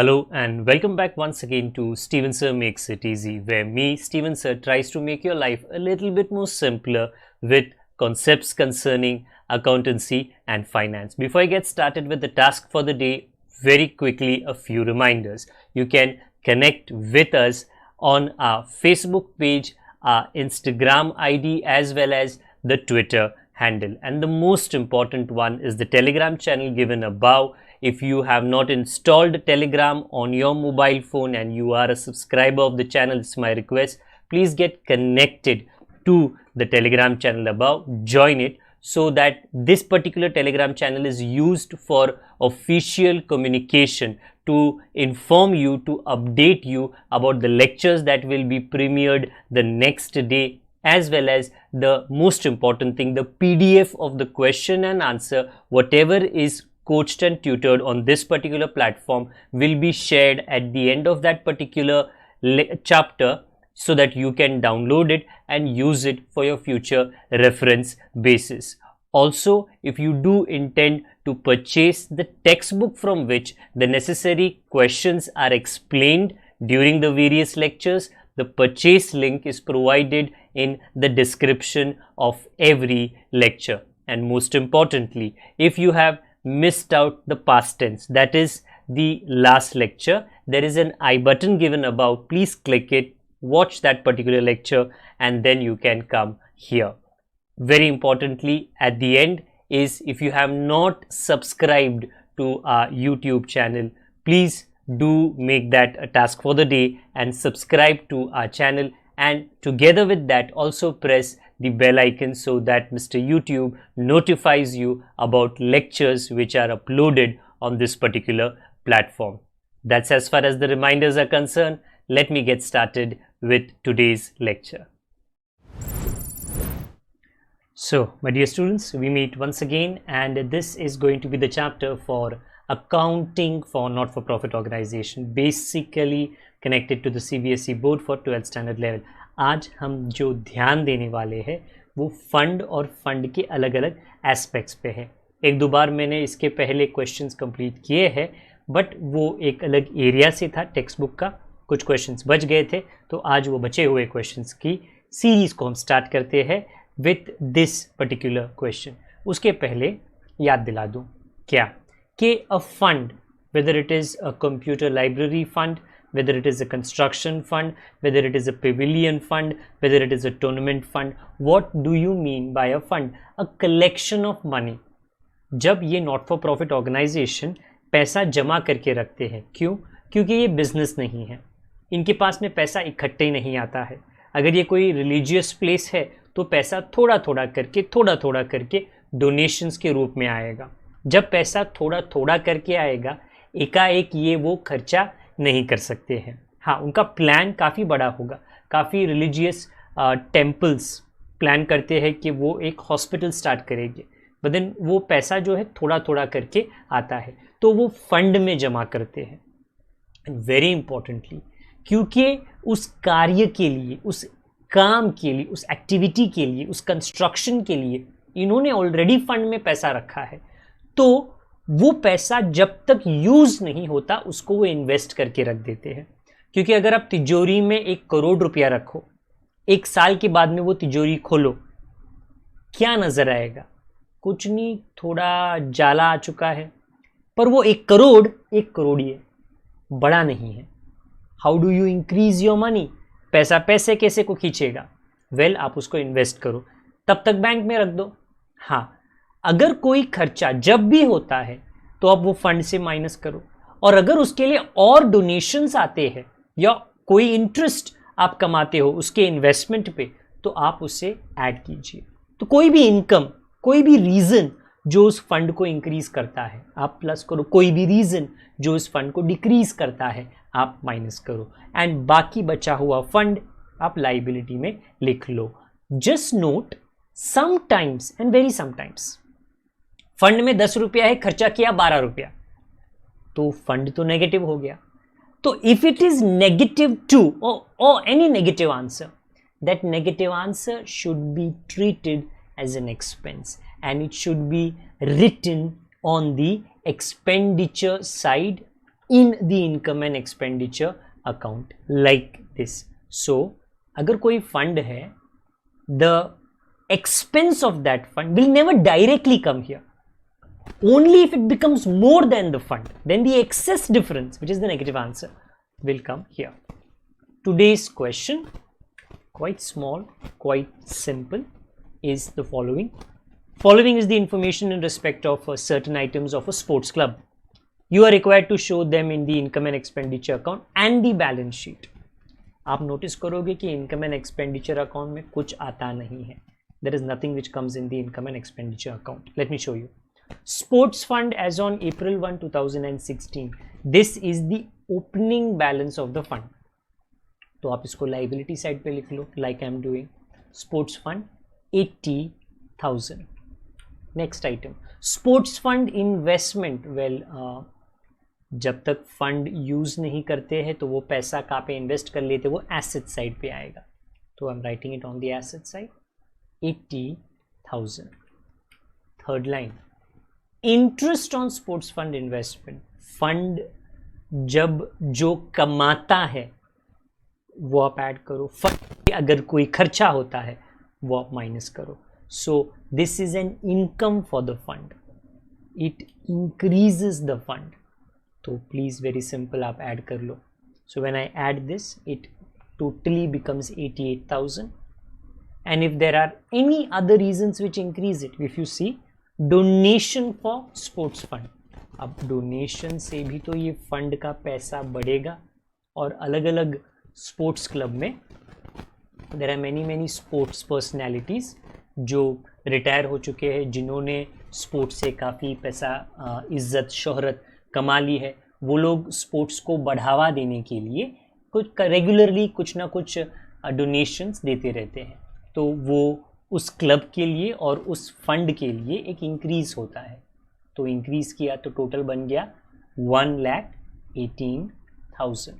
Hello and welcome back once again to Steven Sir Makes It Easy, where me, Steven Sir, tries to make your life a little bit more simpler with concepts concerning accountancy and finance. Before I get started with the task for the day, very quickly a few reminders. You can connect with us on our Facebook page, our Instagram ID as well as the Twitter handle. And the most important one is the Telegram channel given above. If you have not installed Telegram on your mobile phone and you are a subscriber of the channel, it's my request, please get connected to the Telegram channel above, join it, so that this particular Telegram channel is used for official communication to inform you, to update you about the lectures that will be premiered the next day, as well as the most important thing, the PDF of the question and answer, whatever is coached and tutored on this particular platform will be shared at the end of that particular chapter, so that you can download it and use it for your future reference basis. Also, if you do intend to purchase the textbook from which the necessary questions are explained during the various lectures, the purchase link is provided in the description of every lecture. And most importantly, if you have missed out the past tense, that is the last lecture, there is an I button given above. Please click it, watch that particular lecture, and then you can come here. Very importantly, at the end is, if you have not subscribed to our YouTube channel, please do make that a task for the day and subscribe to our channel, and together with that also press the bell icon so that Mr. YouTube notifies you about lectures which are uploaded on this particular platform. That's as far as the reminders are concerned. Let me get started with today's lecture. So, my dear students, we meet once again, and this is going to be the chapter for accounting for not-for-profit organization, basically connected to the CBSE board for 12th standard level. आज हम जो ध्यान देने वाले हैं वो fund और fund के अलग अलग एस्पेक्ट्स पे है। एक दो बार मैंने इसके पहले क्वेश्चंस कंप्लीट किए हैं, बट वो एक अलग एरिया से था टेक्स्ट बुक का, कुछ क्वेश्चंस बच गए थे, तो आज वो बचे हुए क्वेश्चंस की सीरीज़ को हम स्टार्ट करते हैं विथ दिस पर्टिकुलर क्वेश्चन। उसके पहले याद दिला दूँ क्या कि a fund, whether it is a computer library fund, whether it is a construction fund, whether it is a pavilion fund, whether it is a tournament fund, what do you mean by a fund? A collection of money. जब ये not for profit organisation पैसा जमा करके रखते हैं, क्यों? क्योंकि ये बिजनेस नहीं है, इनके पास में पैसा इकट्ठे ही नहीं आता है। अगर ये कोई रिलीजियस प्लेस है तो पैसा थोड़ा थोड़ा करके डोनेशंस के रूप में आएगा। जब पैसा थोड़ा थोड़ा करके आएगा, एकाएक ये वो खर्चा नहीं कर सकते हैं। हाँ, उनका प्लान काफ़ी बड़ा होगा। काफ़ी रिलीजियस टेम्पल्स प्लान करते हैं कि वो एक हॉस्पिटल स्टार्ट करेंगे, बट देन वो पैसा जो है थोड़ा थोड़ा करके आता है, तो वो फंड में जमा करते हैं। एंड वेरी इंपॉर्टेंटली, क्योंकि उस कार्य के लिए, उस काम के लिए, उस एक्टिविटी के लिए, उस कंस्ट्रक्शन के लिए इन्होंने ऑलरेडी फंड में पैसा रखा है, तो वो पैसा जब तक यूज नहीं होता उसको वो इन्वेस्ट करके रख देते हैं। क्योंकि अगर आप तिजोरी में 1 करोड़ रुपया रखो, 1 साल के बाद में वो तिजोरी खोलो, क्या नजर आएगा? कुछ नहीं, थोड़ा जाला आ चुका है, पर वो 1 करोड़ ही है, बड़ा नहीं है। How do you increase your money? पैसा पैसे कैसे को खींचेगा? वेल, आप उसको इन्वेस्ट करो, तब तक बैंक में रख दो। हाँ, अगर कोई खर्चा जब भी होता है तो आप वो फंड से माइनस करो, और अगर उसके लिए और डोनेशंस आते हैं या कोई इंटरेस्ट आप कमाते हो उसके इन्वेस्टमेंट पे, तो आप उसे ऐड कीजिए। तो कोई भी इनकम, कोई भी रीज़न जो उस फंड को इंक्रीज करता है आप प्लस करो, कोई भी रीज़न जो उस फंड को डिक्रीज करता है आप माइनस करो, एंड बाकी बचा हुआ फंड आप लाइबिलिटी में लिख लो। Just note, sometimes and very sometimes fund में 10 रुपया है, खर्चा किया 12 रुपया, तो फंड तो नेगेटिव हो गया। तो इफ इट इज नेगेटिव 2 और any negative answer, that negative answer should be treated as an expense and it should be written on the expenditure side in the income and expenditure account like this. So अगर कोई fund है, the expense of that fund will never directly come here. Only if it becomes more than the fund, then the excess difference, which is the negative answer, will come here. Today's question, quite small, quite simple, is the following. Following is the information in respect of certain items of a sports club. You are required to show them in the income and expenditure account and the balance sheet. आप notice करोगे कि income and expenditure account में कुछ आता नहीं है. There is nothing which comes in the income and expenditure account. Let me show you. Sports fund as on April 1, 2016. This is the opening balance of the fund. तो आप इसको liability side पे लिख लो, like I am doing. Sports fund 80,000. Next item, sports fund investment. Well, जब तक fund use नहीं करते हैं तो वो पैसा कहाँ पे इन्वेस्ट कर लेते, वो एसेट साइड पे आएगा. तो I am writing it on the asset side 80,000. Third line, interest on sports fund investment. Fund जब जो कमाता है वो आप ऐड करो, फंड अगर कोई खर्चा होता है वो आप माइनस करो. So this is an income for the fund, it increases the fund. तो प्लीज़ वेरी सिंपल आप ऐड कर लो. So when I add this it totally becomes 88,000. And if there are any other reasons which increase it, if you see donation for sports fund, अब donation से भी तो ये fund का पैसा बढ़ेगा. और अलग अलग स्पोर्ट्स क्लब में there are many sports personalities जो रिटायर हो चुके हैं, जिन्होंने स्पोर्ट्स से काफ़ी पैसा इज्जत शोहरत कमा ली है. वो लोग स्पोर्ट्स को बढ़ावा देने के लिए कुछ रेगुलरली कुछ ना कुछ डोनेशंस देते रहते हैं. तो वो उस क्लब के लिए और उस फंड के लिए एक इंक्रीज होता है. तो इंक्रीज किया तो टोटल बन गया 1,18,000.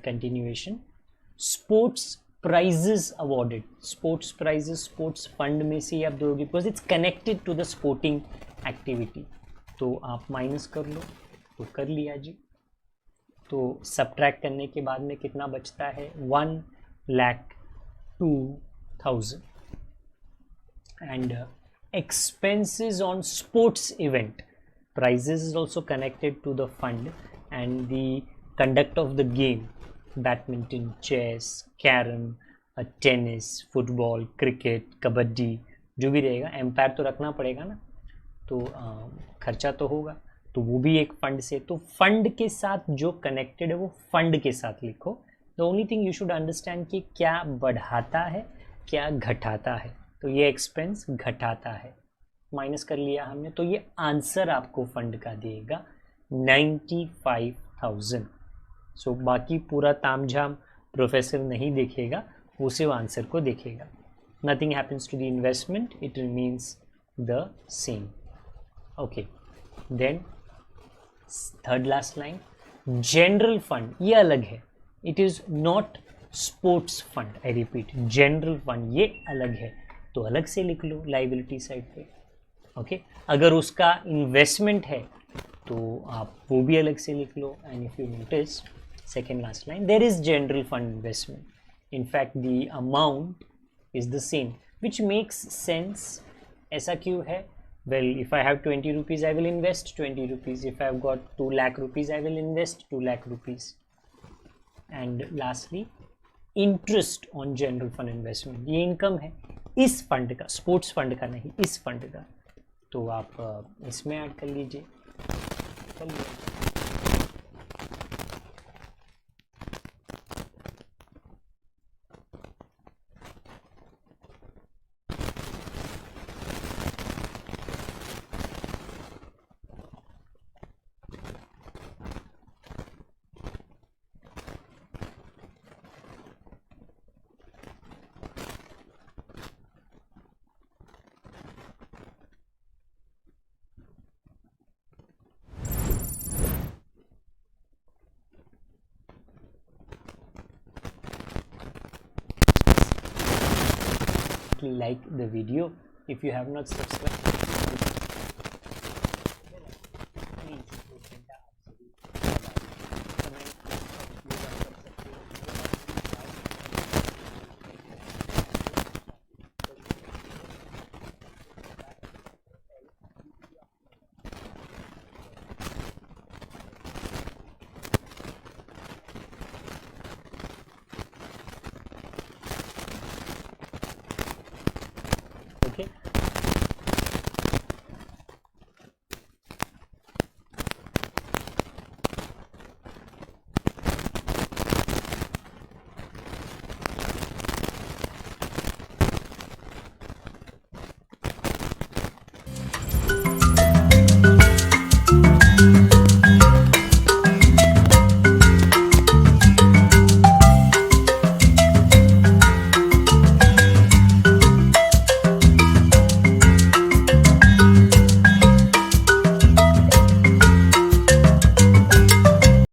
Continuation, sports prizes awarded. Sports prizes sports fund में से आप दोगे because it's connected to the sporting activity. तो आप माइनस कर लो, तो कर लिया जी. तो सब्ट्रैक्ट करने के बाद में कितना बचता है, 1,02,000. And expenses on sports event. Prizes is also connected to the fund and the conduct of the game. Badminton, chess, carom, tennis, football, cricket, kabaddi, जो भी रहेगा. एम्पायर तो रखना पड़ेगा ना, तो खर्चा तो होगा, तो वो भी एक फंड से. तो फंड के साथ जो कनेक्टेड है वो फंड के साथ लिखो. The only thing you should understand कि क्या बढ़ाता है क्या घटाता है. तो ये एक्सपेंस घटाता है, माइनस कर लिया हमने. तो ये आंसर आपको फंड का देगा 95,000. सो बाकी पूरा तामझाम प्रोफेसर नहीं देखेगा, वो सिर्फ आंसर को देखेगा. Nothing happens to the investment, it remains the same. Okay, then third last line, general fund ये अलग है. It is not sports fund. I repeat, general fund ये अलग है, तो अलग से लिख लो लाइबिलिटी साइड पे. ओके, अगर उसका इन्वेस्टमेंट है तो आप वो भी अलग से लिख लो. And if you notice second last line, there is general fund investment. In fact the amount is the same, which makes sense. ऐसा क्यों है? Well, if I have 20 rupees, I will invest 20 rupees. If I have got 2 lakh rupees, I will invest 2 lakh rupees. And lastly, interest on general fund investment. ये income है इस fund का, sports fund का नहीं, इस fund का. तो आप इसमें ऐड कर लीजिए. Like the video. If you have not subscribed,